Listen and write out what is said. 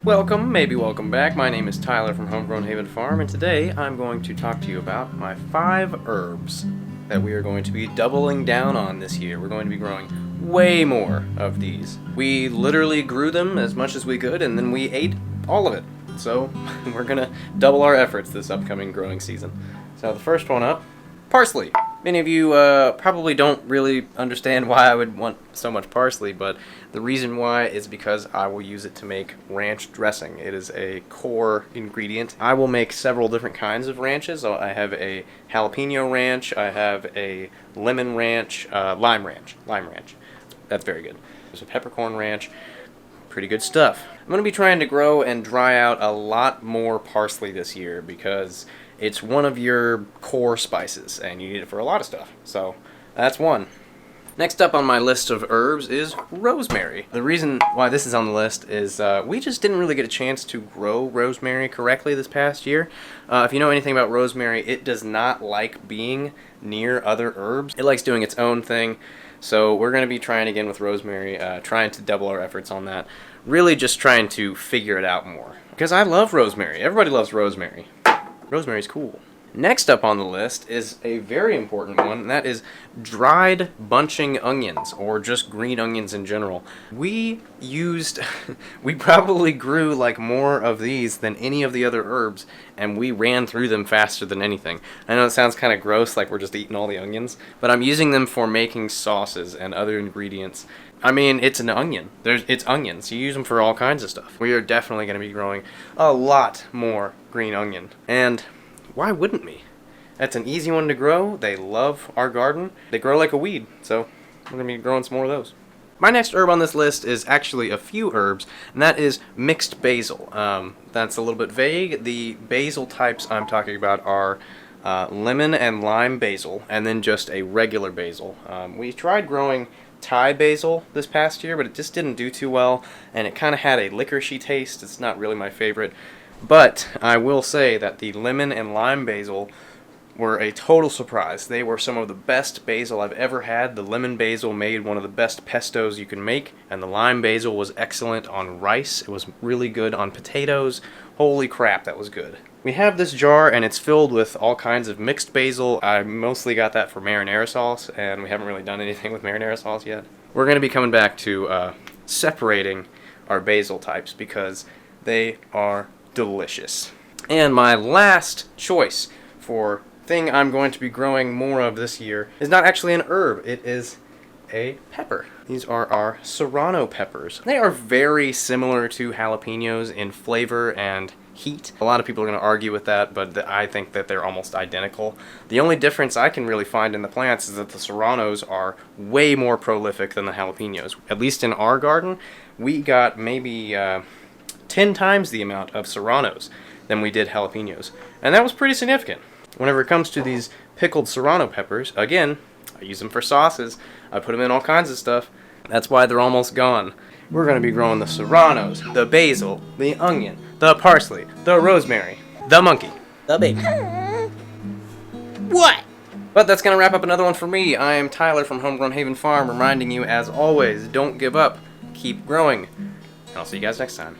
Welcome, maybe welcome back. My name is Tyler from Homegrown Haven Farm, and today I'm going to talk to you about my 5 herbs that we are going to be doubling down on this year. We're going to be growing way more of these. We literally grew them as much as we could, and then we ate all of it. So we're going to double our efforts this upcoming growing season. So the first one up, parsley. Many of you probably don't really understand why I would want so much parsley, but the reason why is because I will use it to make ranch dressing. It is a core ingredient. I will make several different kinds of ranches. I have a jalapeno ranch, I have a lemon ranch, lime ranch. That's very good. There's a peppercorn ranch. Pretty good stuff. I'm going to be trying to grow and dry out a lot more parsley this year because it's one of your core spices, and you need it for a lot of stuff. So, that's one. Next up on my list of herbs is rosemary. The reason why this is on the list is we just didn't really get a chance to grow rosemary correctly this past year. If you know anything about rosemary, it does not like being near other herbs. It likes doing its own thing. So we're going to be trying again with rosemary, trying to double our efforts on that. Really just trying to figure it out more. Because I love rosemary. Everybody loves rosemary. Rosemary's cool. Next up on the list is a very important one, and that is dried bunching onions, or just green onions in general. We probably grew like more of these than any of the other herbs, and we ran through them faster than anything. I know it sounds kind of gross, like we're just eating all the onions, but I'm using them for making sauces and other ingredients. I mean, it's an onion. It's onions. You use them for all kinds of stuff. We are definitely going to be growing a lot more green onion. And why wouldn't we? That's an easy one to grow. They love our garden. They grow like a weed, so we're going to be growing some more of those. My next herb on this list is actually a few herbs, and that is mixed basil. That's a little bit vague. The basil types I'm talking about are lemon and lime basil, and then just a regular basil. We tried growing Thai basil this past year, but it just didn't do too well, and it kind of had a licoricey taste. It's not really my favorite, but I will say that the lemon and lime basil were a total surprise. They were some of the best basil I've ever had. The lemon basil made one of the best pestos you can make, and the lime basil was excellent on rice. It was really good on potatoes. Holy crap, that was good. We have this jar, and it's filled with all kinds of mixed basil. I mostly got that for marinara sauce, and we haven't really done anything with marinara sauce yet. We're going to be coming back to separating our basil types because they are delicious. And my last choice for thing I'm going to be growing more of this year is not actually an herb. It is a pepper. These are our Serrano peppers. They are very similar to jalapenos in flavor and heat. A lot of people are going to argue with that, but I think that they're almost identical. The only difference I can really find in the plants is that the Serranos are way more prolific than the jalapenos. At least in our garden, we got maybe 10 times the amount of Serranos than we did jalapenos. And that was pretty significant. Whenever it comes to these pickled Serrano peppers, again, I use them for sauces. I put them in all kinds of stuff. That's why they're almost gone. We're going to be growing the Serranos, the basil, the onion, the parsley, the rosemary, the monkey, the baby. What? But that's going to wrap up another one for me. I am Tyler from Homegrown Haven Farm, reminding you, as always, don't give up. Keep growing. And I'll see you guys next time.